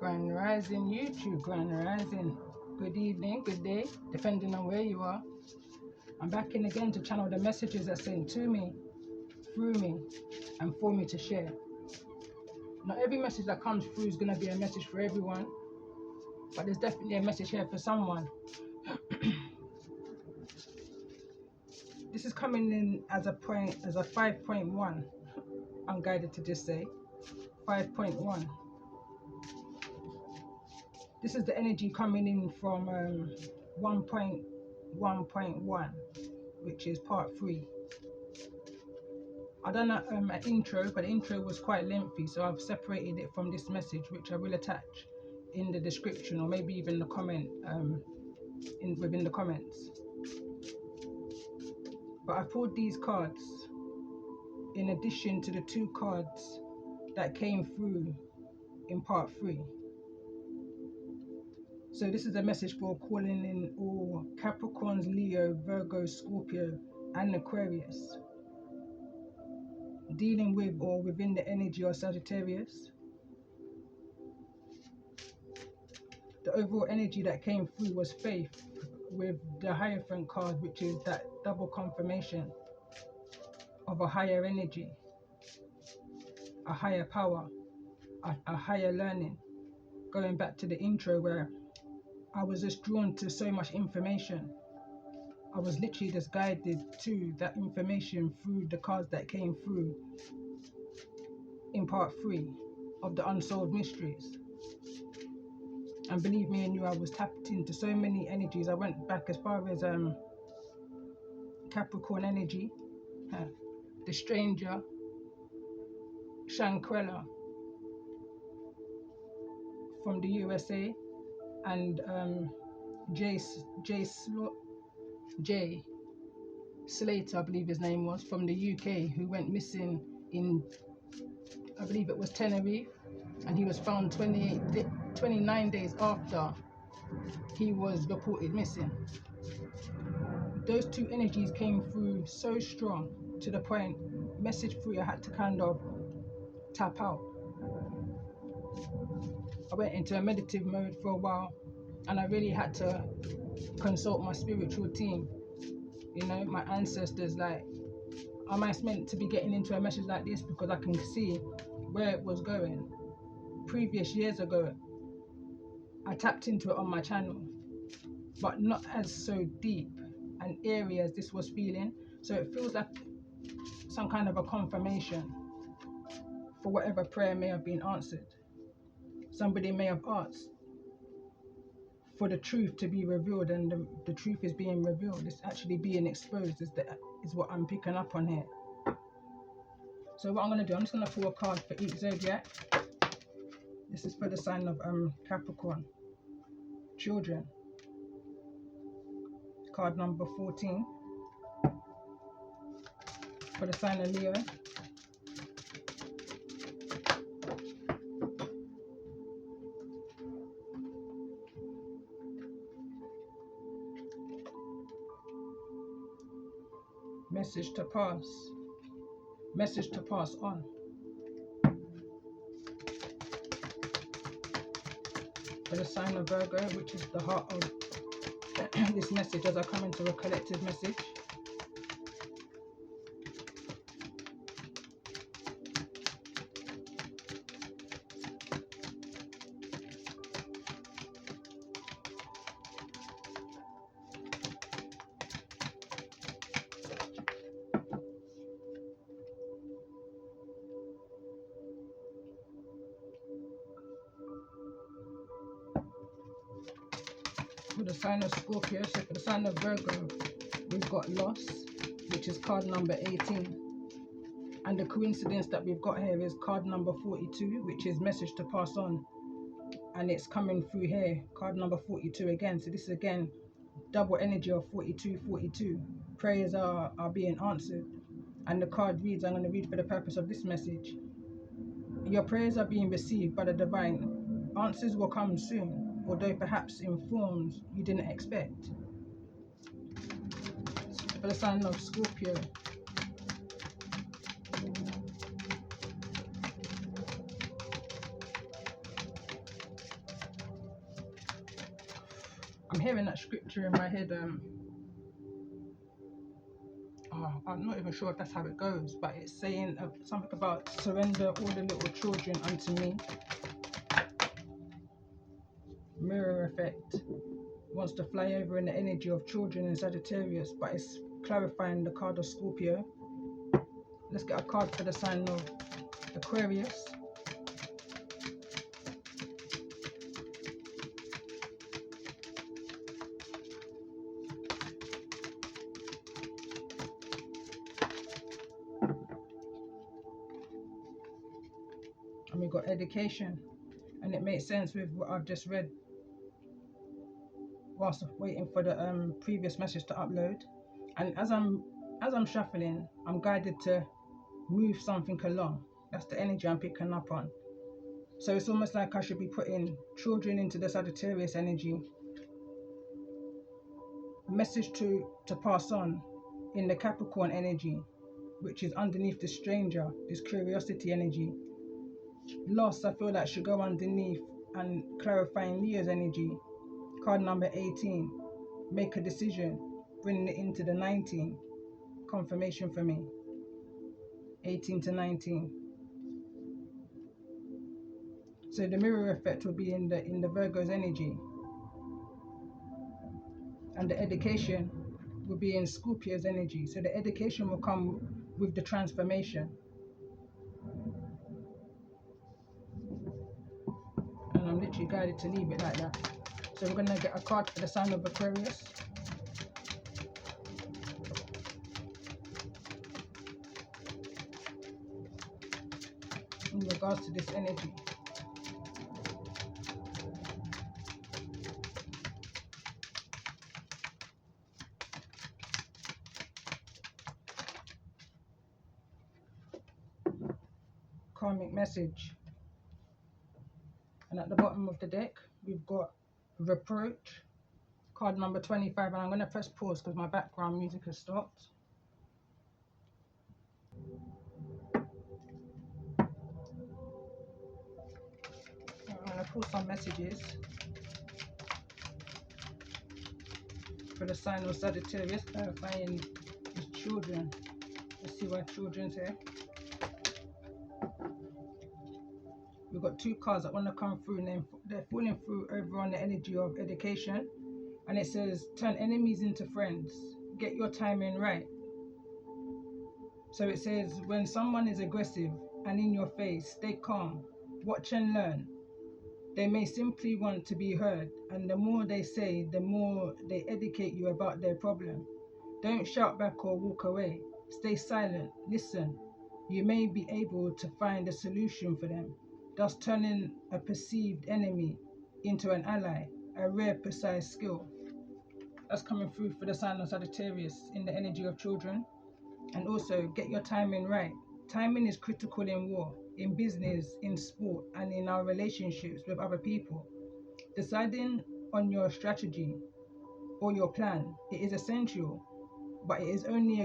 Grand Rising YouTube, Grand Rising. Good evening, good day, depending on where you are. I'm back in again to channel the messages that sent to me, through me, and for me to share. Not every message that comes through is going to be a message for everyone, but there's definitely a message here for someone. This is coming in as a 5.1. I'm guided to just say 5.1. This is the energy coming in from 1.1.1, which is part 3. I done an intro, but the intro was quite lengthy, so I've separated it from this message, which I will attach in the description, or maybe even the comment within the comments. But I pulled these cards in addition to the 2 cards that came through in part 3. So this is a message for calling in all Capricorns, Leo, Virgo, Scorpio, and Aquarius, dealing with or within the energy of Sagittarius. The overall energy that came through was faith, with the Hierophant card, which is that double confirmation of a higher energy, a higher power, a higher learning. Going back to the intro where I was just drawn to so much information. I was literally just guided to that information through the cards that came through in part 3 of the Unsolved Mysteries. And believe me and you, I was tapped into so many energies. I went back as far as Capricorn energy, the Stranger, Shankrella from the USA, and Jay Slater, I believe his name was, from the UK, who went missing in, I believe it was Tenerife, and he was found 29 days after he was reported missing. Those 2 energies came through so strong to the point, message 3, I had to kind of tap out. I went into a meditative mode for a while, and I really had to consult my spiritual team, you know, my ancestors. Like, am I meant to be getting into a message like this? Because I can see where it was going. Previous years ago, I tapped into it on my channel, but not as so deep and airy as this was feeling. So it feels like some kind of a confirmation for whatever prayer may have been answered. Somebody may have asked for the truth to be revealed, and the truth is being revealed. It's actually being exposed is what I'm picking up on here. So what I'm going to do, I'm just going to pull a card for each zodiac. This is for the sign of Capricorn, children. Card number 14 for the sign of Leo. Message to pass. Message to pass on. For the sign of Virgo, which is the heart of this message as I come into a collective message. For the sign of Scorpio, so for the sign of Virgo, we've got loss, which is card number 18. And the coincidence that we've got here is card number 42, which is message to pass on. And it's coming through here, card number 42 again. So this is again, double energy of 42. Prayers are being answered. And the card reads, I'm going to read for the purpose of this message. Your prayers are being received by the divine. Answers will come soon, although perhaps in forms you didn't expect. For the sign of Scorpio, I'm hearing that scripture in my head. I'm not even sure if that's how it goes, but it's saying something about surrender all the little children unto me. Mirror effect wants to fly over in the energy of children in Sagittarius, but it's clarifying the card of Scorpio. Let's get a card for the sign of Aquarius. And we got education, and it makes sense with what I've just read whilst waiting for the previous message to upload. And as I'm shuffling, I'm guided to move something along. That's the energy I'm picking up on. So it's almost like I should be putting children into the Sagittarius energy. Message to pass on in the Capricorn energy, which is underneath the stranger, this curiosity energy. Loss, I feel that should go underneath and clarifying Leo's energy. Card number 18, make a decision, bringing it into the 19. Confirmation for me, 18 to 19. So the mirror effect will be in the Virgo's energy, and the education will be in Scorpio's energy. So the education will come with the transformation. And I'm literally guided to leave it like that. So we're going to get a card for the sign of Aquarius. In regards to this energy. Karmic message. And at the bottom of the deck, we've got reproach, card number 25. And I'm going to press pause because my background music has stopped. I'm going to pull some messages for the sign of Sagittarius, clarifying his children. Let's see why children's here. We've got two cards that want to come through, and they're falling through over on the energy of education. And it says, turn enemies into friends. Get your timing right. So it says, when someone is aggressive and in your face, stay calm. Watch and learn. They may simply want to be heard, and the more they say, the more they educate you about their problem. Don't shout back or walk away. Stay silent. Listen. You may be able to find a solution for them, thus turning a perceived enemy into an ally, a rare, precise skill. That's coming through for the sign of Sagittarius in the energy of children. And also, get your timing right. Timing is critical in war, in business, in sport, and in our relationships with other people. Deciding on your strategy or your plan, it is essential, but it is only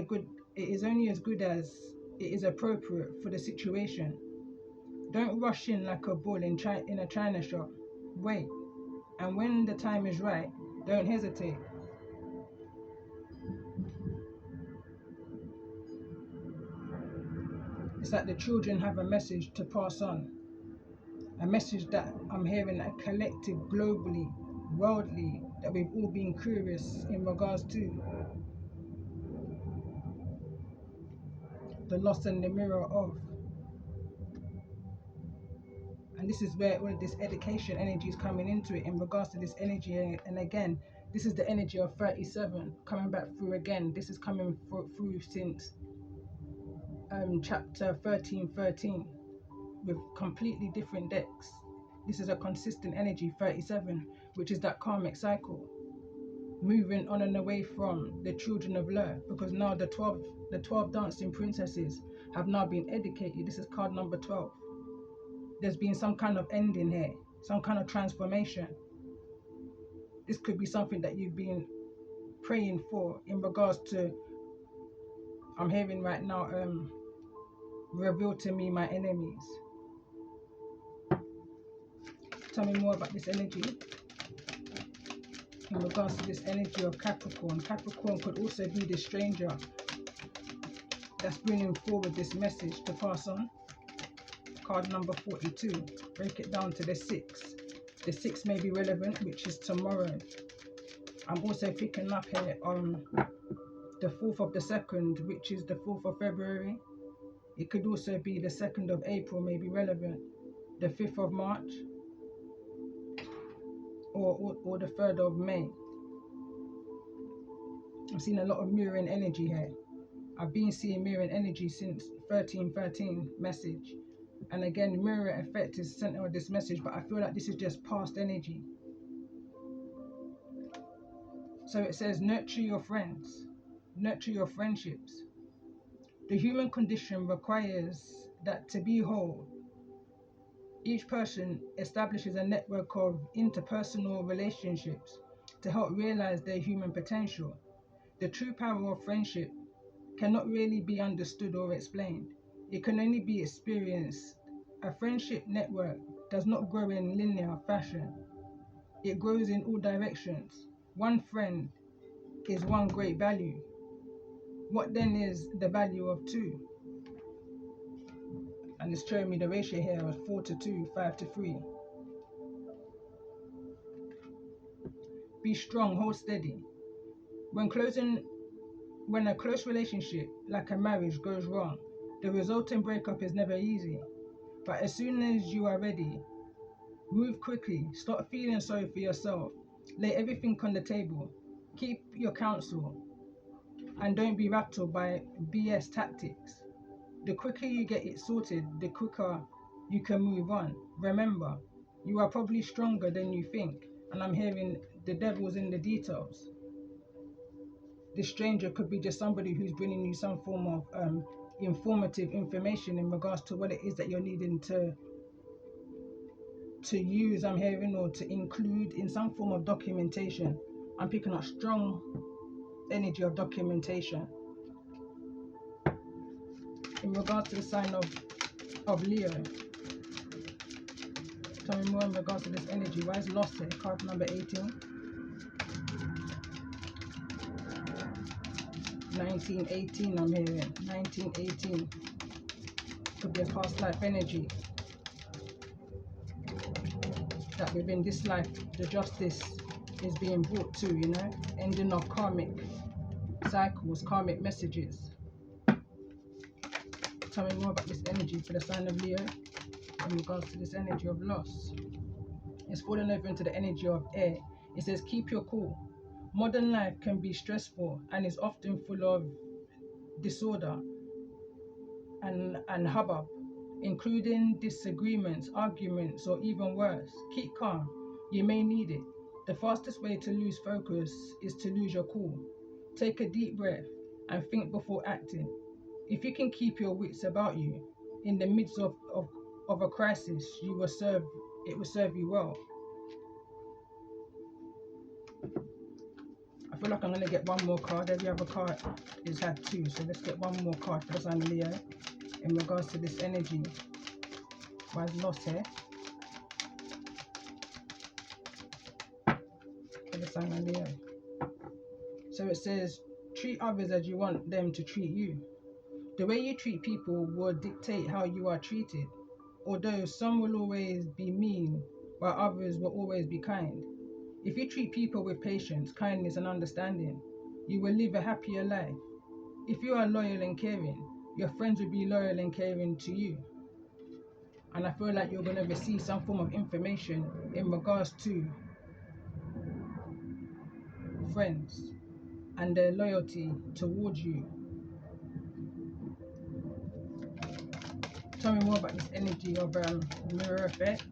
as good as it is appropriate for the situation. Don't rush in like a bull in a china shop. Wait, and when the time is right, don't hesitate. It's like the children have a message to pass on. A message that I'm hearing a collective, globally, worldly, that we've all been curious in regards to. The loss and the mirror of. And this is where all of this education energy is coming into it in regards to this energy. And again, this is the energy of 37 coming back through again. This is coming through since chapter 1313 with completely different decks. This is a consistent energy, 37, which is that karmic cycle. Moving on and away from the children of Lur, because now the 12 dancing princesses have now been educated. This is card number 12. There's been some kind of ending here, some kind of transformation. This could be something that you've been praying for in regards to, I'm hearing right now, reveal to me my enemies. Tell me more about this energy. in regards to this energy of Capricorn. Capricorn could also be the stranger that's bringing forward this message to pass on. Card number 42. Break it down to the 6. The 6 may be relevant, which is tomorrow. I'm also picking up here on the 4th of the 2nd, which is the 4th of February. It could also be the 2nd of April, may be relevant. The 5th of March, or the 3rd of May. I've seen a lot of mirroring energy here. I've been seeing mirroring energy since 1313 message. And again, mirror effect is center of this message, but I feel like this is just past energy. So it says, nurture your friends, nurture your friendships. The human condition requires that to be whole, each person establishes a network of interpersonal relationships to help realize their human potential. The true power of friendship cannot really be understood or explained. It can only be experienced. A friendship network does not grow in linear fashion. It grows in all directions. One friend is one great value. What then is the value of 2? And it's showing me the ratio here of 4 to 2, 5 to 3. Be strong, hold steady. When a close relationship, like a marriage, goes wrong, the resulting breakup is never easy. But as soon as you are ready, move quickly, stop feeling sorry for yourself, lay everything on the table, keep your counsel, and don't be rattled by BS tactics. The quicker you get it sorted, the quicker you can move on. Remember, you are probably stronger than you think, and I'm hearing the devil's in the details. This stranger could be just somebody who's bringing you some form of informative information in regards to what it is that you're needing to use, I'm hearing, or to include in some form of documentation. I'm picking up strong energy of documentation. In regards to the sign of Leo, tell me more in regards to this energy. Why is lost here? Card number 18. 1918, I'm hearing. 1918. Could be a past life energy. That within this life, the justice is being brought to, you know? Ending of karmic cycles, karmic messages. Tell me more about this energy for the sign of Leo in regards to this energy of loss. It's falling over into the energy of air. It says, keep your cool. Modern life can be stressful and is often full of disorder and hubbub, including disagreements, arguments, or even worse. Keep calm. You may need it. The fastest way to lose focus is to lose your cool. Take a deep breath and think before acting. If you can keep your wits about you in the midst of a crisis, it will serve you well. I feel like I'm going to get one more card. Every other card has had 2, so let's get one more card for the sign of Leo in regards to this energy. Why is lost here? For the sign of Leo. So it says, treat others as you want them to treat you. The way you treat people will dictate how you are treated. Although some will always be mean, while others will always be kind. If you treat people with patience, kindness, and understanding, you will live a happier life. If you are loyal and caring, your friends will be loyal and caring to you. And I feel like you're going to receive some form of information in regards to friends and their loyalty towards you. Tell me more about this energy of mirror effect.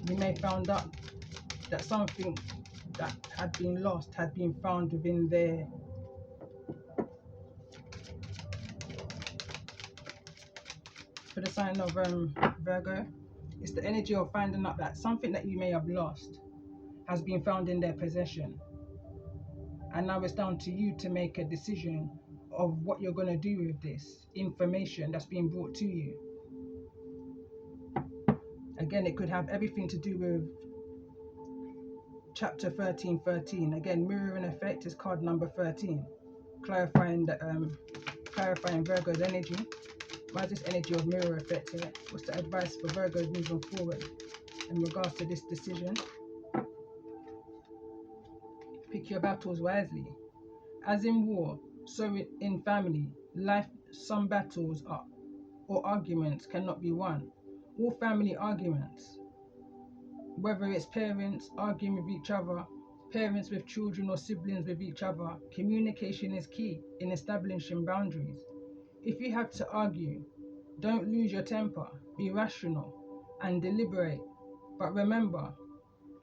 You may found out that something that had been lost had been found within their for the sign of Virgo. It's the energy of finding out that something that you may have lost has been found in their possession. And now it's down to you to make a decision of what you're going to do with this information that's being brought to you. Again, it could have everything to do with chapter 13:13. Again, mirror and effect is card number 13. Clarifying Virgo's energy. Why is this energy of mirror effect here? What's the advice for Virgos moving forward in regards to this decision? Pick your battles wisely. As in war, so in family, life, some battles or arguments cannot be won. All family arguments, whether it's parents arguing with each other, parents with children or siblings with each other, communication is key in establishing boundaries. If you have to argue, don't lose your temper, be rational and deliberate. But remember,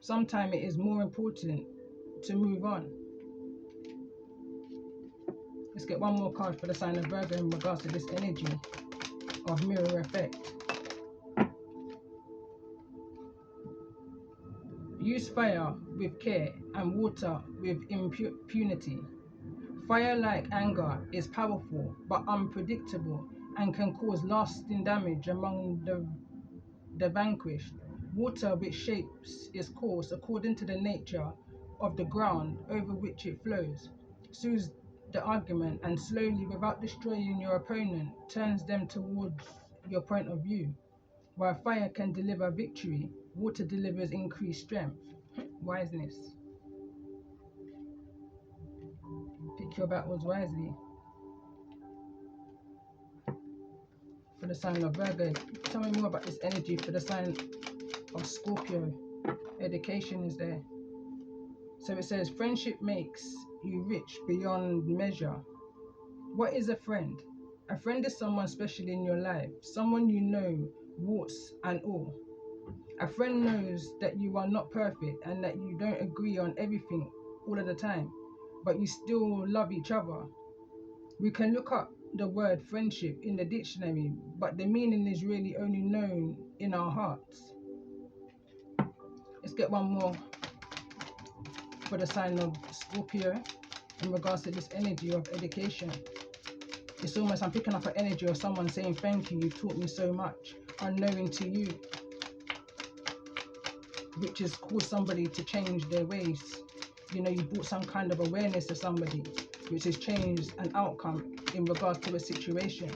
sometimes it is more important to move on. Let's get one more card for the sign of Virgo in regards to this energy of mirror effect. Use fire with care and water with impunity. Fire like anger is powerful but unpredictable and can cause lasting damage among the vanquished. Water, which shapes its course according to the nature of the ground over which it flows, soothes the argument and slowly, without destroying your opponent, turns them towards your point of view. While fire can deliver victory, water delivers increased strength. Wiseness. Pick your battles wisely. For the sign of Virgo, tell me more about this energy for the sign of Scorpio. Education is there. So it says, friendship makes you rich beyond measure. What is a friend? A friend is someone special in your life, someone you know, warts and all. A friend knows that you are not perfect and that you don't agree on everything all of the time, but you still love each other. We can look up the word friendship in the dictionary, but the meaning is really only known in our hearts. Let's get one more for the sign of Scorpio in regards to this energy of education. It's almost, I'm picking up an energy of someone saying, thank you, you taught me so much, unknowing to you, which has caused somebody to change their ways. You know, you brought some kind of awareness to somebody, which has changed an outcome in regards to a situation.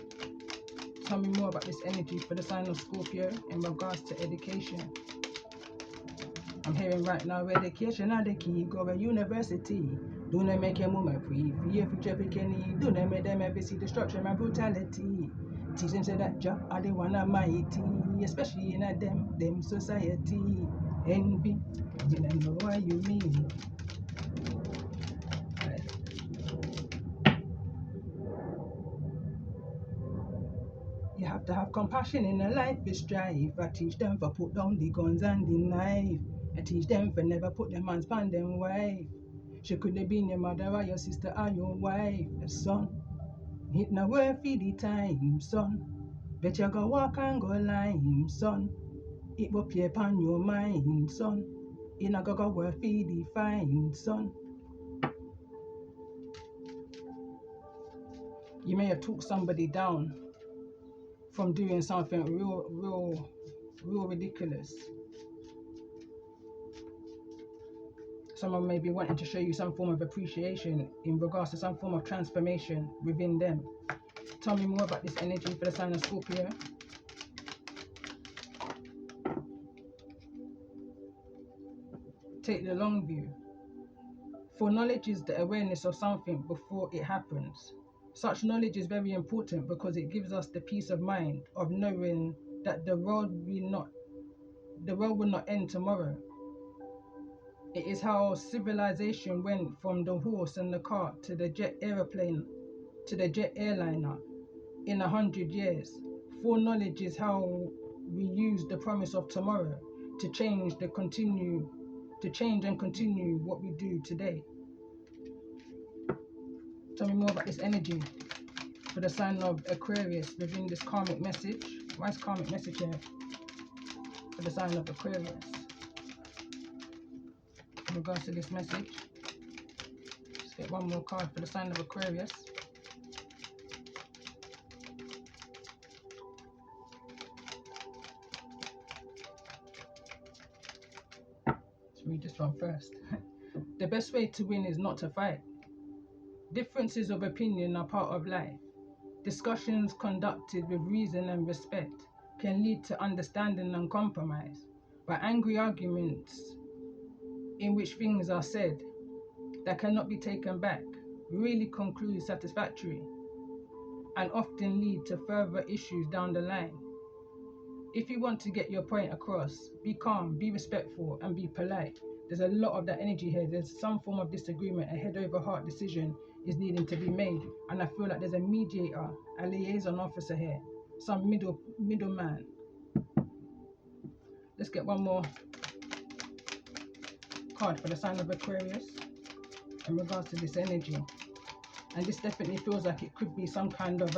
Tell me more about this energy for the sign of Scorpio in regards to education. I'm hearing right now, education are the key, go to university. Do not make your moment free. For your future picking, do not make them ever see destruction and brutality. Teach them say that Jah are the one almighty, especially in a them society. Envy, you don't know what you mean. You have to have compassion in a life is strife. I teach them for put down the guns and the knife. I teach them for never put them hands on them wife. She could have been your mother or your sister or your wife, son. It no worth the time, son. Bet you go walk and go lime, son. It will play upon your mind, son. It no go worth the fine, son. You may have talked somebody down from doing something real ridiculous. Someone may be wanting to show you some form of appreciation in regards to some form of transformation within them. Tell me more about this energy for the sign of Scorpio. Take the long view. For knowledge is the awareness of something before it happens. Such knowledge is very important because it gives us the peace of mind of knowing that the world will not end tomorrow. It is how civilization went from the horse and the cart to the jet airplane to the jet airliner in 100 years. Foreknowledge is how we use the promise of tomorrow to change and continue what we do today. Tell me more about this energy for the sign of Aquarius within this karmic message. Why is karmic message here for the sign of Aquarius in regards to this message? Let's get one more card for the sign of Aquarius. read this one first. The best way to win is not to fight. Differences of opinion are part of life. Discussions conducted with reason and respect can lead to understanding and compromise. But angry arguments in which things are said that cannot be taken back really conclude satisfactory and often lead to further issues down the line. If you want to get your point across, be calm, be respectful, and be polite. There's a lot of that energy here. There's some form of disagreement, a head over heart decision is needing to be made, and I feel like there's a mediator, a liaison officer here, some middleman. Let's get one more card for the sign of Aquarius in regards to this energy. And this definitely feels like it could be some kind of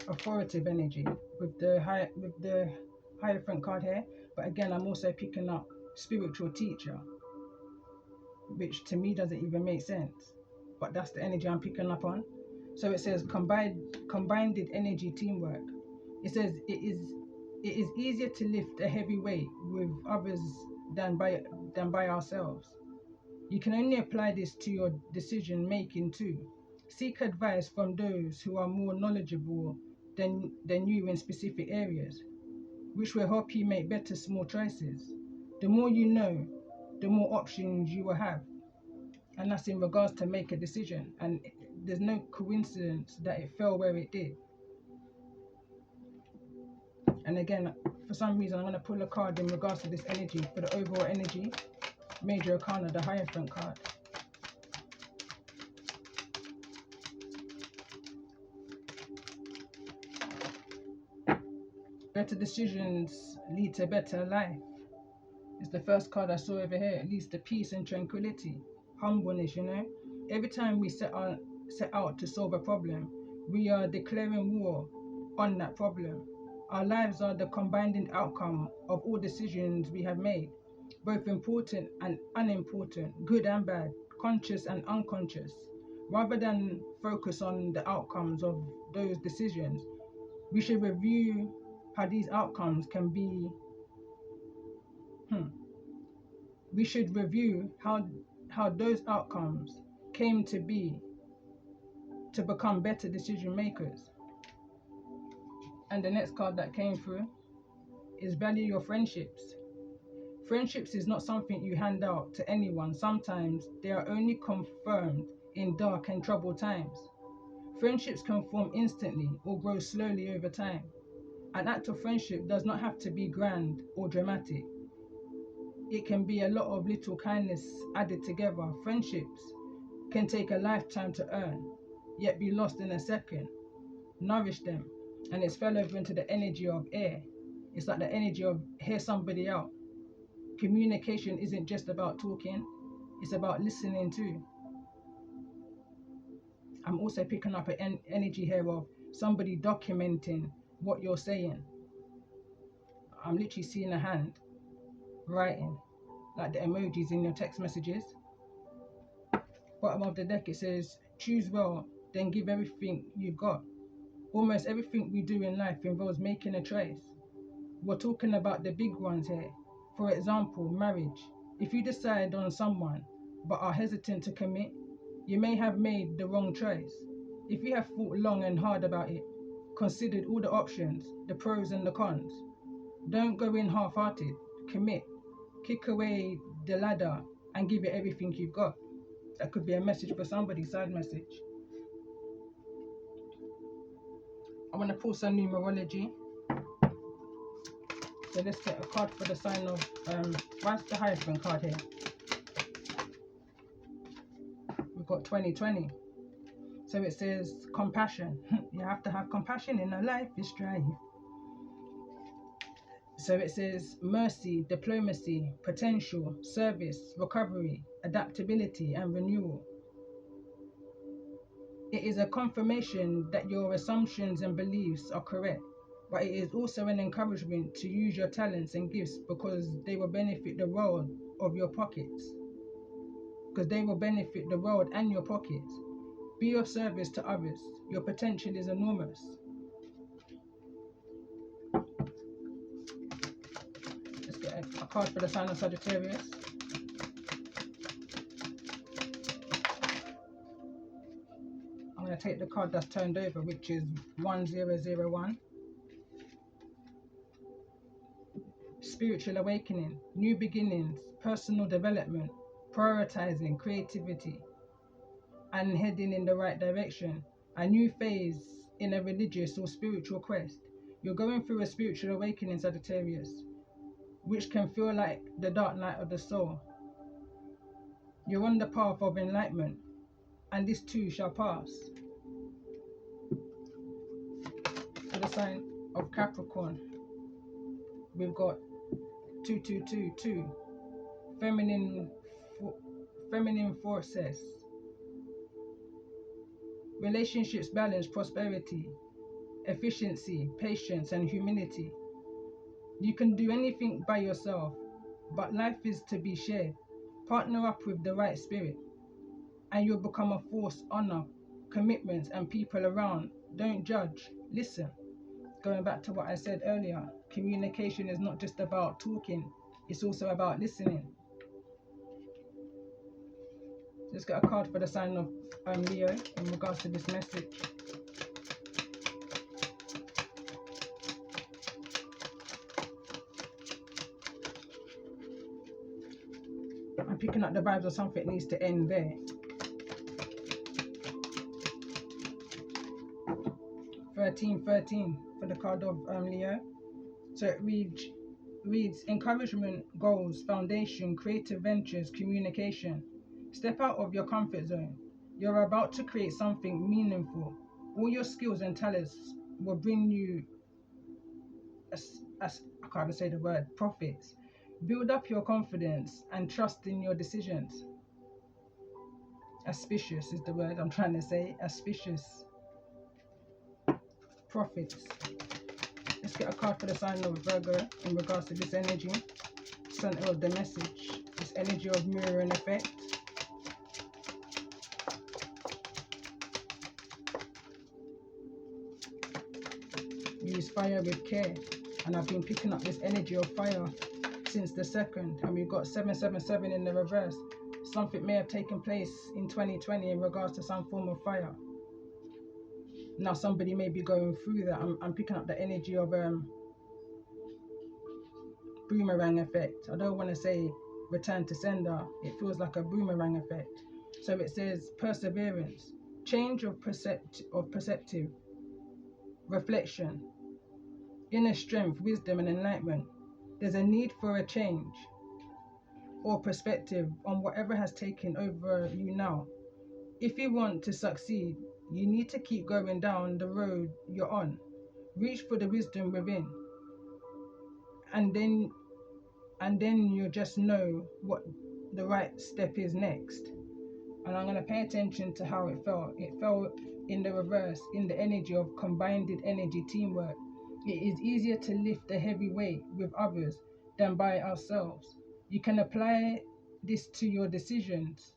authoritative energy with the Hierophant card here. But again, I'm also picking up spiritual teacher, which to me doesn't even make sense, but that's the energy I'm picking up on. So it says combined energy teamwork. It says it is easier to lift a heavy weight with others than by ourselves. You can only apply this to your decision making too. Seek advice from those who are more knowledgeable than you in specific areas, which will help you make better small choices. The more you know, the more options you will have. And that's in regards to make a decision. And there's no coincidence that it fell where it did. And again, for some reason, I'm going to pull a card in regards to this energy, for the overall energy. Major Arcana, the Hierophant card. Better decisions lead to better life. It's the first card I saw over here. It leads to peace and tranquility. Humbleness, you know. Every time we set out to solve a problem, we are declaring war on that problem. Our lives are the combined outcome of all decisions we have made, both important and unimportant, good and bad, conscious and unconscious. Rather than focus on the outcomes of those decisions, we should review how these outcomes can be. We should review how those outcomes came to be to become better decision makers. And the next card that came through is value your friendships. Friendships is not something you hand out to anyone. Sometimes they are only confirmed in dark and troubled times. Friendships can form instantly or grow slowly over time. An act of friendship does not have to be grand or dramatic. It can be a lot of little kindness added together. Friendships can take a lifetime to earn, yet be lost in a second. Nourish them. And it's fell over into the energy of air. It's like the energy of hear somebody out. Communication isn't just about talking, it's about listening too. I'm also picking up an energy here of somebody documenting what you're saying. I'm literally seeing a hand writing, like the emojis in your text messages. Bottom of the deck it says, choose well, then give everything you've got. Almost everything we do in life involves making a choice. We're talking about the big ones here. For example, marriage. If you decide on someone but are hesitant to commit, you may have made the wrong choice. If you have thought long and hard about it, considered all the options, the pros and the cons, don't go in half-hearted. Commit. Kick away the ladder and give it everything you've got. That could be a message for somebody, side message. I want to pull some numerology. So let's get a card for the sign of, what's the Hierophant card here? We've got 2020. So it says compassion. You have to have compassion in a life is strife. So it says mercy, diplomacy, potential, service, recovery, adaptability, and renewal. It is a confirmation that your assumptions and beliefs are correct, but it is also an encouragement to use your talents and gifts because they will benefit the world of your pockets. Because they will benefit the world and your pockets. Be of service to others. Your potential is enormous. Let's get a card for the sign of Sagittarius. I'm going to take the card that's turned over, which is 1001. Spiritual awakening, new beginnings, personal development, prioritizing creativity, and heading in the right direction. A new phase in a religious or spiritual quest. You're going through a spiritual awakening, Sagittarius, which can feel like the dark night of the soul. You're on the path of enlightenment, and this too shall pass. For the sign of Capricorn, we've got 2222, feminine forces, relationships, balance, prosperity, efficiency, patience, and humility. You can do anything by yourself, but life is to be shared. Partner up with the right spirit, and you'll become a force. Honor commitments and people around. Don't judge, listen. Going back to what I said earlier, communication is not just about talking, it's also about listening. Let's get a card for the sign of Leo in regards to this message. I'm picking up the vibes of something needs to end there. 1313 for the card of Leo. So it reads encouragement, goals, foundation, creative ventures, communication. Step out of your comfort zone. You're about to create something meaningful. All your skills and talents will bring you, I can't even say the word, profits. Build up your confidence and trust in your decisions. Auspicious is the word I'm trying to say. Auspicious. Profits. Let's get a card for the sign of Virgo in regards to this energy. Center of the message. This energy of mirroring effect. Use fire with care. And I've been picking up this energy of fire since the 2nd. And we've got 777 in the reverse. Something may have taken place in 2020 in regards to some form of fire. Now somebody may be going through that. I'm picking up the energy of boomerang effect. I don't want to say return to sender. It feels like a boomerang effect. So it says perseverance, change of perceptive, reflection, inner strength, wisdom, and enlightenment. There's a need for a change or perspective on whatever has taken over you now. If you want to succeed, you need to keep going down the road you're on. Reach for the wisdom within. And then you'll just know what the right step is next. And I'm going to pay attention to how it felt. It felt in the reverse, in the energy of combined energy teamwork. It is easier to lift a heavy weight with others than by ourselves. You can apply this to your decisions,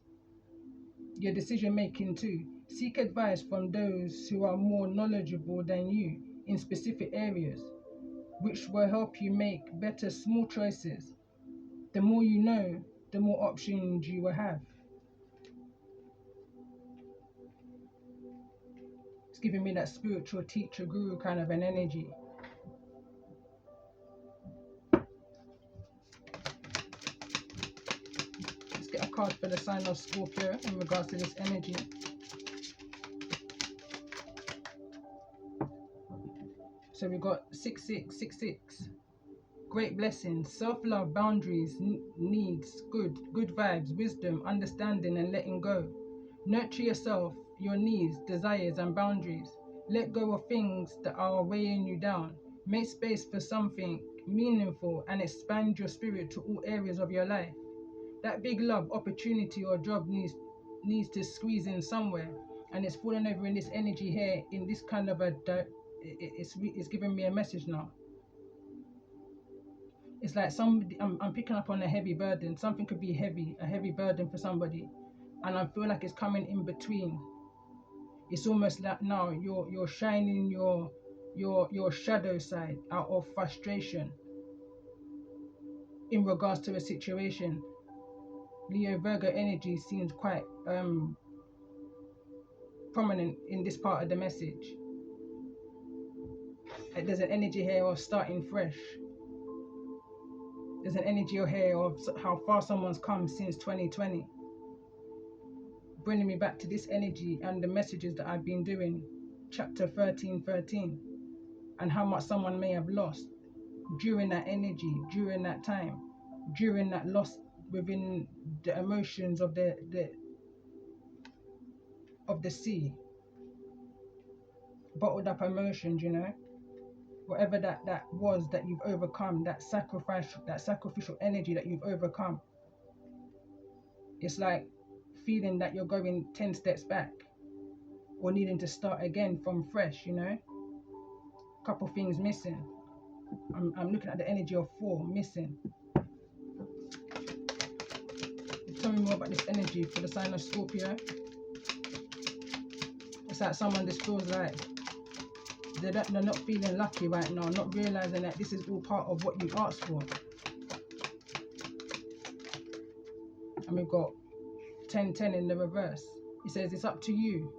your decision making too. Seek advice from those who are more knowledgeable than you in specific areas, which will help you make better small choices. The more you know, the more options you will have. It's giving me that spiritual teacher guru kind of an energy. Let's get a card for the sign of Scorpio in regards to this energy. So we've got 6666. Great blessings, self-love, boundaries, needs, good vibes, wisdom, understanding, and letting go. Nurture yourself, your needs, desires, and boundaries. Let go of things that are weighing you down. Make space for something meaningful and expand your spirit to all areas of your life. That big love, opportunity, or job needs to squeeze in somewhere, and it's falling over in this energy here, in this kind of it's giving me a message now. It's like somebody, I'm picking up on a heavy burden. Something could be heavy, a heavy burden for somebody, and I feel like it's coming in between. It's almost like now you're shining your shadow side out of frustration. in regards to a situation. Leo Virgo energy seems quite prominent in this part of the message. There's an energy here of starting fresh. There's an energy here of how far someone's come since 2020. Bringing me back to this energy and the messages that I've been doing, chapter 1313, and how much someone may have lost during that energy, during that time, during that loss within the emotions of the sea, bottled up emotions, you know, whatever that was that you've overcome, that sacrificial energy that you've overcome. It's like feeling that you're going 10 steps back or needing to start again from fresh, you know. Couple things missing. I'm looking at the energy of 4 missing. Tell me more about this energy for the sign of Scorpio. It's like someone just feels like they're not feeling lucky right now, not realizing that this is all part of what you asked for. And we've got 1010 in the reverse. It says it's up to you.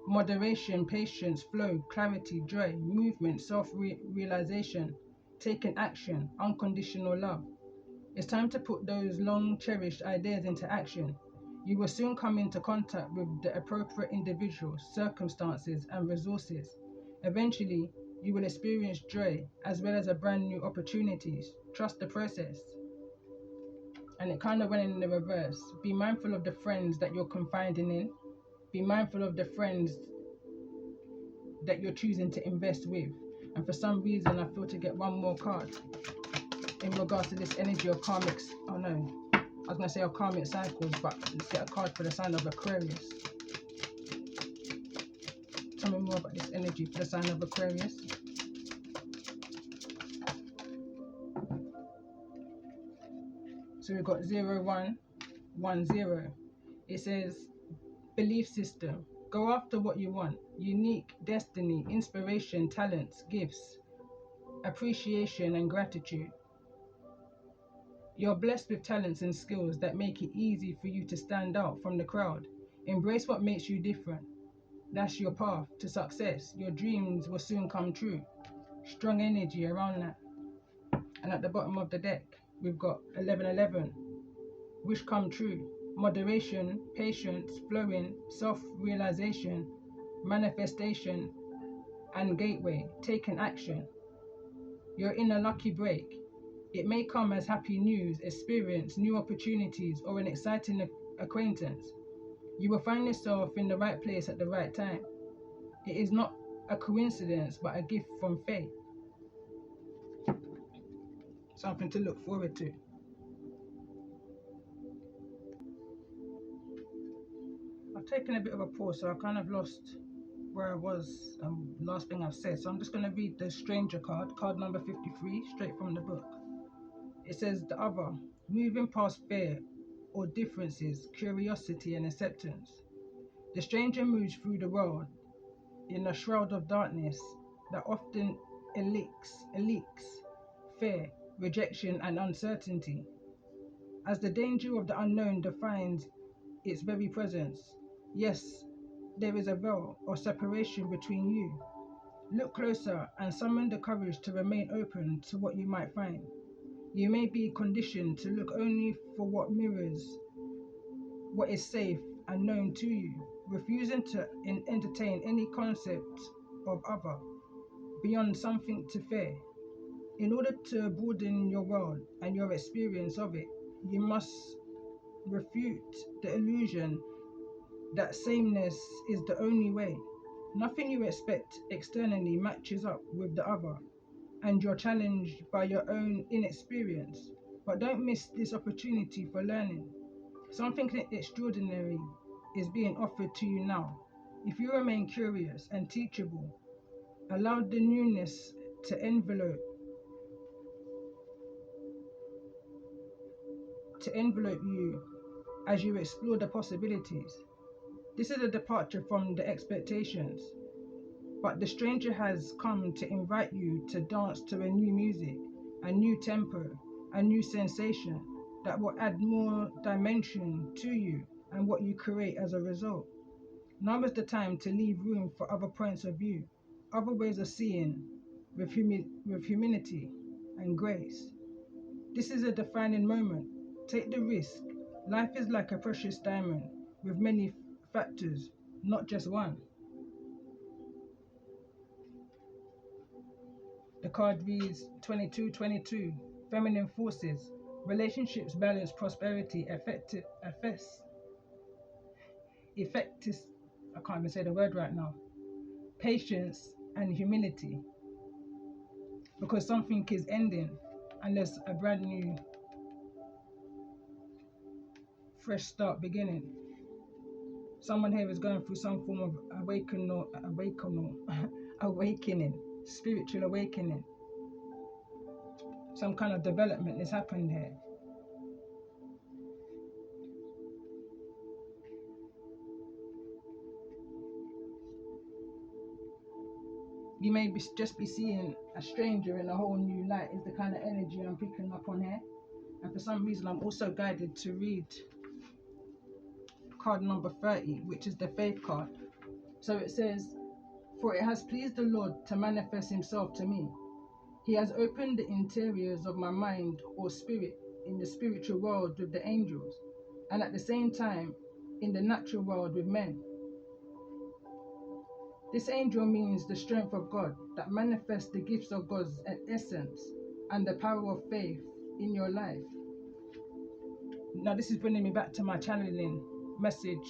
Moderation, patience, flow, clarity, joy, movement, self-realization, taking action, unconditional love. It's time to put those long cherished ideas into action. You will soon come into contact with the appropriate individuals, circumstances, and resources. Eventually, you will experience joy as well as a brand new opportunities. Trust the process. And it kind of went in the reverse. Be mindful of the friends that you're confiding in. Be mindful of the friends that you're choosing to invest with. And for some reason, I feel to get one more card in regards to this energy of karmic. Oh no, I was going to say of karmic cycles, but let's get a card for the sign of Aquarius. Tell me more about this energy for the sign of Aquarius. So we've got 0110. It says belief system. Go after what you want. Unique, destiny, inspiration, talents, gifts, appreciation and gratitude. You're blessed with talents and skills that make it easy for you to stand out from the crowd. Embrace what makes you different. That's your path to success. Your dreams will soon come true. Strong energy around that. And at the bottom of the deck, we've got 1111. Wish come true. Moderation, patience, flowing, self-realization, manifestation, and gateway, taking action. You're in a lucky break. It may come as happy news, experience, new opportunities, or an exciting acquaintance. You will find yourself in the right place at the right time. It is not a coincidence, but a gift from fate. Something to look forward to. I've taken a bit of a pause, so I kind of lost where I was, last thing I've said. So I'm just going to read the Stranger card, card number 53, straight from the book. It says the other, moving past fear or differences, curiosity and acceptance. The stranger moves through the world in a shroud of darkness that often elicits fear, rejection and uncertainty. As the danger of the unknown defines its very presence, yes, there is a veil or separation between you. Look closer and summon the courage to remain open to what you might find. You may be conditioned to look only for what mirrors what is safe and known to you, refusing to entertain any concept of other beyond something to fear. In order to broaden your world and your experience of it, you must refute the illusion that sameness is the only way. Nothing you expect externally matches up with the other, and you're challenged by your own inexperience. But don't miss this opportunity for learning. Something extraordinary is being offered to you now. If you remain curious and teachable, allow the newness to envelope you as you explore the possibilities. This is a departure from the expectations, but the stranger has come to invite you to dance to a new music, a new tempo, a new sensation that will add more dimension to you and what you create as a result. Now is the time to leave room for other points of view, other ways of seeing with humility and grace. This is a defining moment. Take the risk. Life is like a precious diamond with many factors, not just one. The card reads 2222, feminine forces, relationships, balance, prosperity, effectis, I can't even say the word right now, patience and humility, because something is ending and there's a brand new, fresh start beginning. Someone here is going through some form of awakening, spiritual awakening. Some kind of development has happened here. You may just be seeing a stranger in a whole new light is the kind of energy I'm picking up on here. And for some reason, I'm also guided to read card number 30, which is the faith card. So it says, "For it has pleased the Lord to manifest himself to me. He has opened the interiors of my mind or spirit in the spiritual world with the angels, and at the same time in the natural world with men. This angel means the strength of God that manifests the gifts of God's essence and the power of faith in your life." Now this is bringing me back to my channeling message,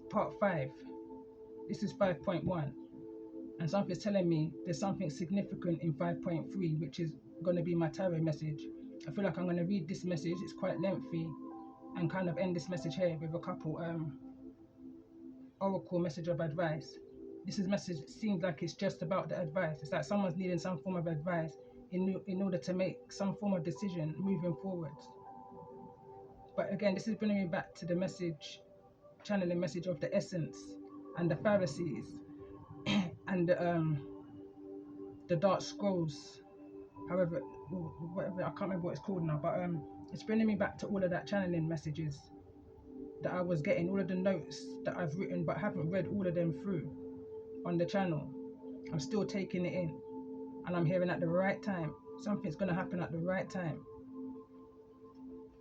part 5. This is 5.1. And something's telling me there's something significant in 5.3, which is going to be my tarot message. I feel like I'm going to read this message, it's quite lengthy, and kind of end this message here with a couple oracle message of advice. This message seems like it's just about the advice. It's like someone's needing some form of advice in order to make some form of decision moving forwards. But again, this is bringing me back to the message, channeling message of the essence and the Pharisees and the dark scrolls, however, whatever, I can't remember what it's called now, but it's bringing me back to all of that channeling messages that I was getting, all of the notes that I've written but haven't read all of them through on the channel. I'm still taking it in, and I'm hearing at the right time. Something's going to happen at the right time.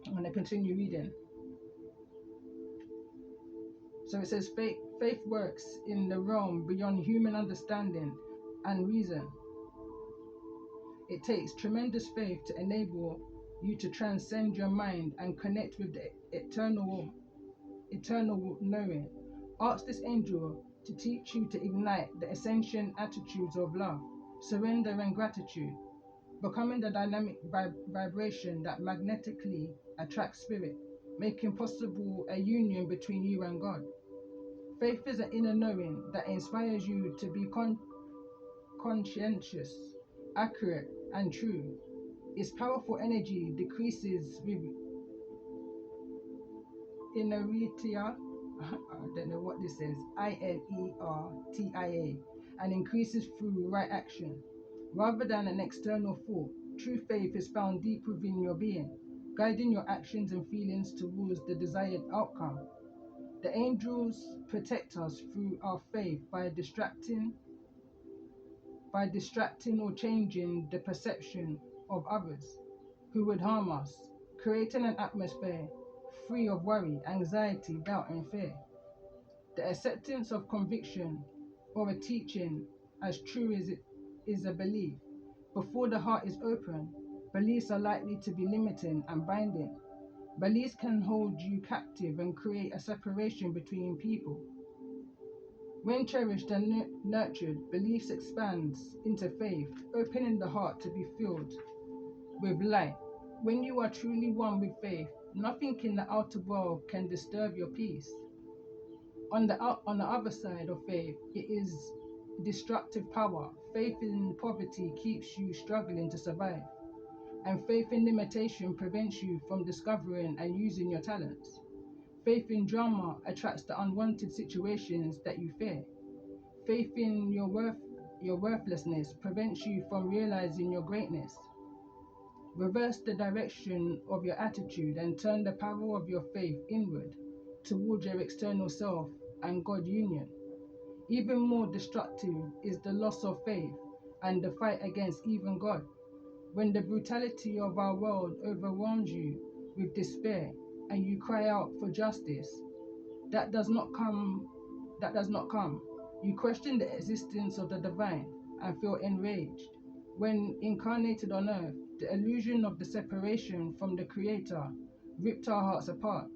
I'm going to continue reading. So it says, faith works in the realm beyond human understanding and reason. It takes tremendous faith to enable you to transcend your mind and connect with the eternal knowing. Ask this angel to teach you to ignite the ascension attitudes of love, surrender and gratitude, becoming the dynamic vibration that magnetically attracts spirit, making possible a union between you and God. Faith is an inner knowing that inspires you to be conscientious, accurate, and true. Its powerful energy decreases with inertia, I don't know what this is, INERTIA, and increases through right action. Rather than an external thought, true faith is found deep within your being, guiding your actions and feelings towards the desired outcome. The angels protect us through our faith by distracting or changing the perception of others who would harm us, creating an atmosphere free of worry, anxiety, doubt, and fear. The acceptance of conviction or a teaching as true as it is a belief. Before the heart is open, beliefs are likely to be limiting and binding. Beliefs can hold you captive and create a separation between people. When cherished and nurtured, beliefs expands into faith, opening the heart to be filled with light. When you are truly one with faith, nothing in the outer world can disturb your peace. On the other side of faith, it is destructive power. Faith in poverty keeps you struggling to survive, and faith in limitation prevents you from discovering and using your talents. Faith in drama attracts the unwanted situations that you fear. Faith in your worth your worthlessness prevents you from realizing your greatness. Reverse the direction of your attitude and turn the power of your faith inward towards your external self and God union. Even more destructive is the loss of faith and the fight against even God. When the brutality of our world overwhelms you with despair and you cry out for justice, that does not come. You question the existence of the divine and feel enraged. When incarnated on earth, the illusion of the separation from the Creator ripped our hearts apart.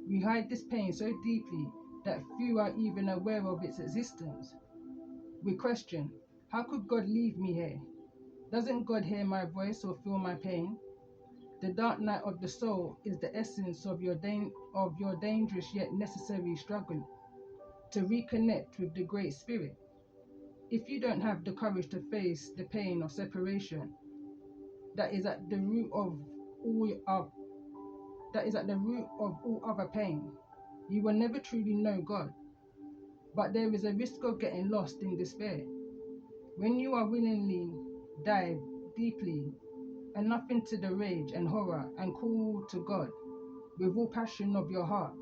We hide this pain so deeply that few are even aware of its existence. We question, how could God leave me here? Doesn't God hear my voice or feel my pain? The dark night of the soul is the essence of your dangerous yet necessary struggle to reconnect with the Great Spirit. If you don't have the courage to face the pain of separation, that is at the root of all other pain, you will never truly know God. But there is a risk of getting lost in despair. When you are willingly dive deeply enough into the rage and horror and call to God with all passion of your heart,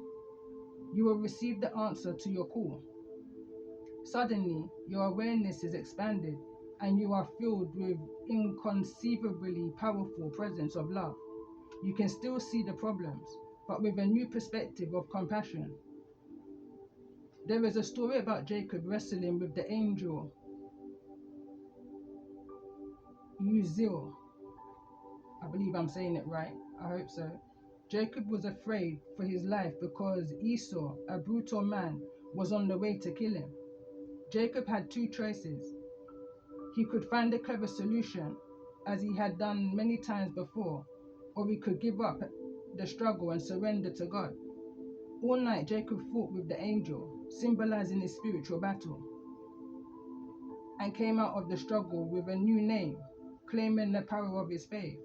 you will receive the answer to your call. Suddenly, your awareness is expanded and you are filled with inconceivably powerful presence of love. You can still see the problems, but with a new perspective of compassion. There is a story about Jacob wrestling with the angel Uzziel. I believe I'm saying it right. I hope so. Jacob was afraid for his life because Esau, a brutal man, was on the way to kill him. Jacob had two choices. He could find a clever solution, as he had done many times before, or he could give up the struggle and surrender to God. All night, Jacob fought with the angel, symbolizing his spiritual battle, and came out of the struggle with a new name, claiming the power of his faith.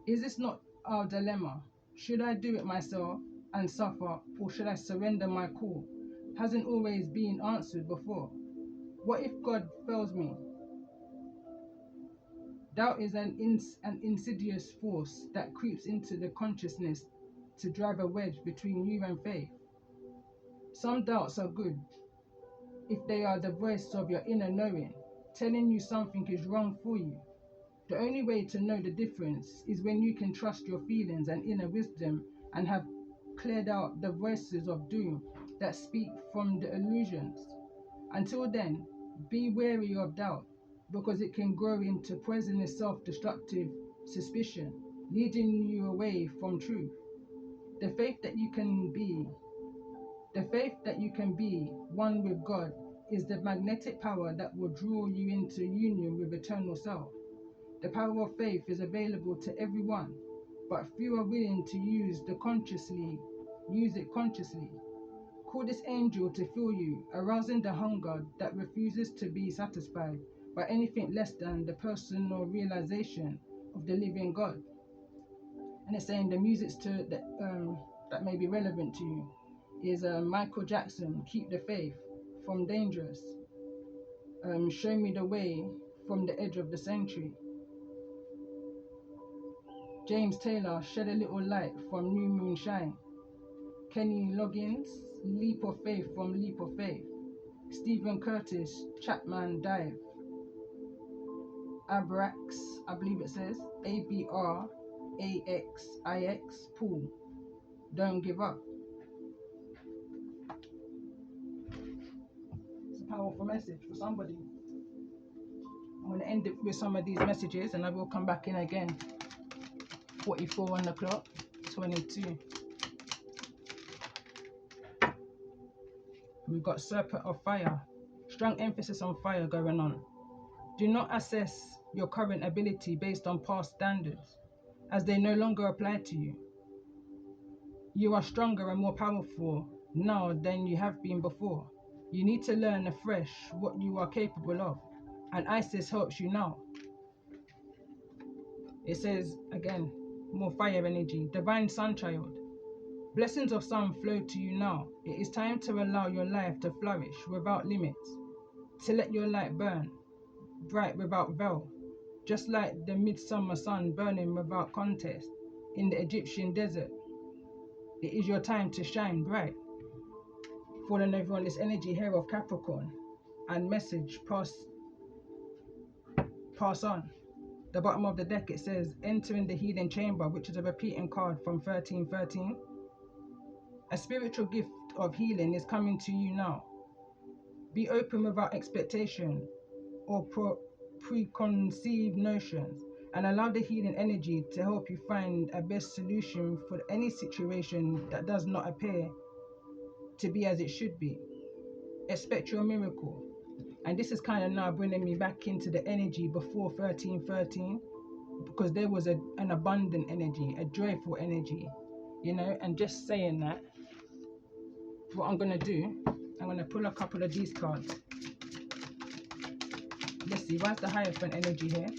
Is this not our dilemma? Should I do it myself and suffer, or should I surrender my call? Hasn't always been answered before. What if God fails me? Doubt is an insidious force that creeps into the consciousness to drive a wedge between you and faith. Some doubts are good if they are the voice of your inner knowing, telling you something is wrong for you. The only way to know the difference is when you can trust your feelings and inner wisdom and have cleared out the voices of doom that speak from the illusions. Until then, be wary of doubt, because it can grow into poisonous self-destructive suspicion, leading you away from truth. The faith that you can be one with God is the magnetic power that will draw you into union with eternal self. The power of faith is available to everyone, but few are willing to use it consciously. Call this angel to fill you, arousing the hunger that refuses to be satisfied by anything less than the personal realization of the living God. And it's saying the music that may be relevant to you is Michael Jackson, Keep the Faith, from Dangerous. Show Me the Way, from The Edge of the Sanctuary. James Taylor, Shed a Little Light, from New Moon Shine. Kenny Loggins, Leap of Faith, from Leap of Faith. Stephen Curtis, Chapman Dive. Abrax, I believe it says, ABRAXIX, Paul, Don't Give Up. It's a powerful message for somebody. I'm going to end it with some of these messages and I will come back in again. 44 on the clock, 22. We've got Serpent of Fire. Strong emphasis on fire going on. Do not assess your current ability based on past standards, as they no longer apply to you. You are stronger and more powerful now than you have been before. You need to learn afresh what you are capable of, and Isis helps you now. It says, again, more fire energy. Divine Sun Child. Blessings of sun flow to you now. It is time to allow your life to flourish without limits. to let your light burn bright without veil, just like the midsummer sun burning without contest in the Egyptian desert. It is your time to shine bright. Falling over on this energy here of Capricorn, and message pass on. The bottom of the deck, it says, entering the healing chamber, which is a repeating card from 1313. A spiritual gift of healing is coming to you now. Be open without expectation or preconceived notions, and allow the healing energy to help you find a best solution for any situation that does not appear to be as it should be. Expect your miracle. And this is kind of now bringing me back into the energy before 1313, because there was an abundant energy, a joyful energy, you know. And just saying that, what I'm going to do, I'm going to pull a couple of these cards. Let's see, why's the Hierophant energy here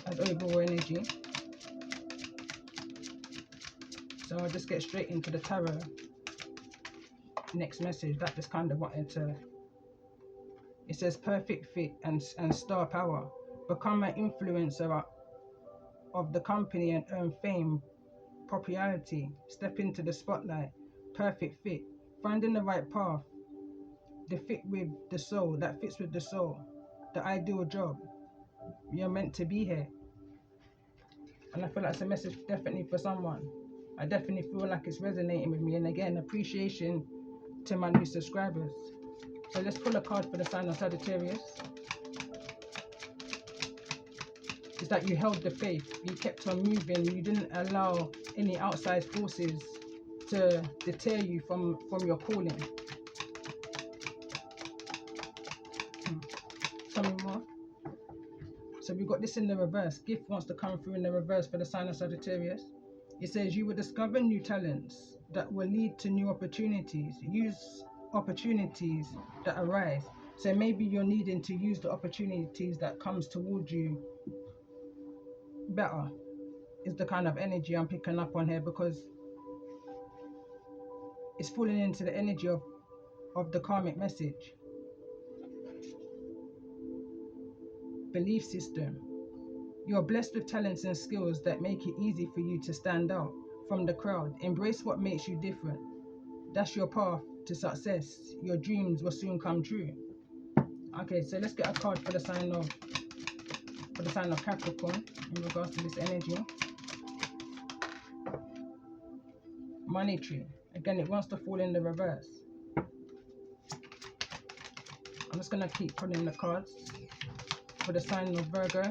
as overall energy? So I'll just get straight into the tarot. Next message, that just kind of wanted to, it says perfect fit and star power. Become an influencer of the company and earn fame, popularity. Step into the spotlight. Perfect fit. Finding the right path. The fit with the soul, that fits with the soul. The ideal job. You're meant to be here. And I feel like it's a message definitely for someone. I definitely feel like it's resonating with me. And again, appreciation to my new subscribers. So let's pull a card for the sign of Sagittarius. It's that you held the faith, you kept on moving, you didn't allow any outside forces to deter you from your calling. Tell me more. So we've got this in the reverse. Gift wants to come through in the reverse for the sign of Sagittarius. It says you will discover new talents that will lead to new opportunities. Use opportunities that arise. So maybe you're needing to use the opportunities that comes towards you better, is the kind of energy I'm picking up on here, because it's falling into the energy of the karmic message. Belief system. You're blessed with talents and skills that make it easy for you to stand out from the crowd. Embrace what makes you different. That's your path to success. Your dreams will soon come true. Okay, so let's get a card for the sign of Capricorn in regards to this energy. Monetary. Again, it wants to fall in the reverse. I'm just gonna keep pulling the cards for the sign of Virgo.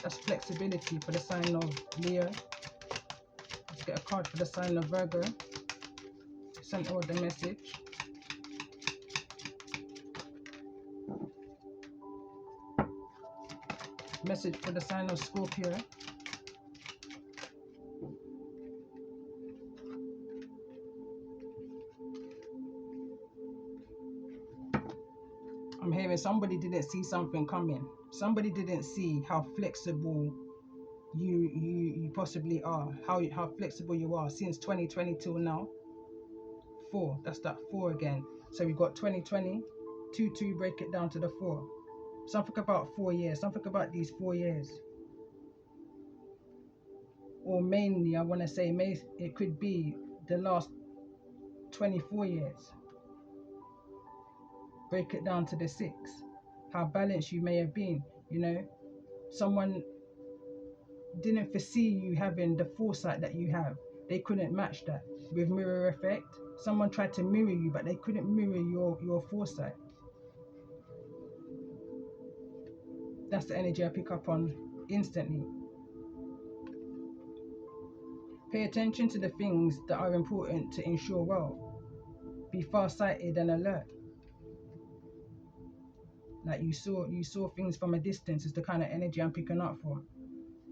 That's flexibility for the sign of Leo. Let's get a card for the sign of Virgo. Center of the message. Message for the sign of Scorpio. I'm hearing somebody didn't see something coming. Somebody didn't see how flexible you possibly are. How flexible you are since 2020 till now. 4. That's that 4 again. So we got 2020, 2, break it down to the 4. Something about 4 years. Something about these 4 years. Or mainly, I want to say, it could be the last 24 years. Break it down to the 6. How balanced you may have been. You know, someone didn't foresee you having the foresight that you have. They couldn't match that. With mirror effect, someone tried to mirror you, but they couldn't mirror your foresight. That's the energy I pick up on instantly. Pay attention to the things that are important to ensure well. Be far-sighted and alert. Like you saw things from a distance is the kind of energy I'm picking up for.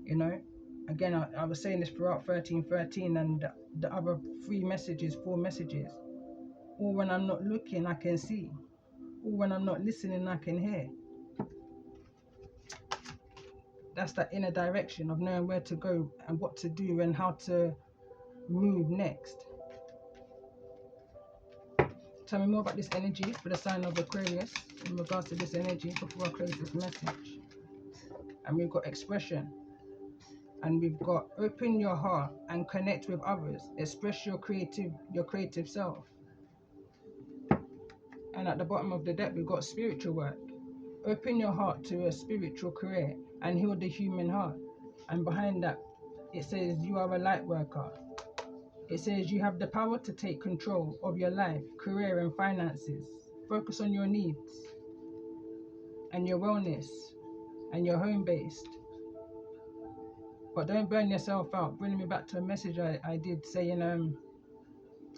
You know, again, I was saying this throughout 1313 and the other 4 messages. Or when I'm not looking, I can see. Or when I'm not listening, I can hear. That's that inner direction of knowing where to go and what to do and how to move next. Tell me more about this energy for the sign of Aquarius in regards to this energy before I close this message. And we've got expression. And we've got open your heart and connect with others. Express your creative self. And at the bottom of the deck, we've got spiritual work. Open your heart to a spiritual career and heal the human heart. And behind that, it says you are a light worker. It says you have the power to take control of your life, career, and finances. Focus on your needs and your wellness and your home-based. But don't burn yourself out. Bringing me back to a message I did saying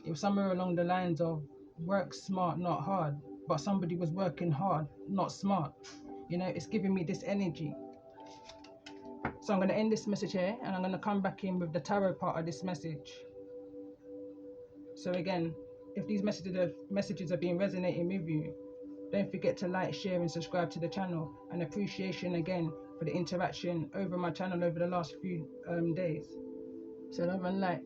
it was somewhere along the lines of work smart, not hard. But somebody was working hard, not smart. You know, it's giving me this energy. So I'm going to end this message here, and I'm going to come back in with the tarot part of this message. So again, if these messages have been resonating with you, don't forget to like, share, and subscribe to the channel. And appreciation again for the interaction over my channel over the last few days. So love and light.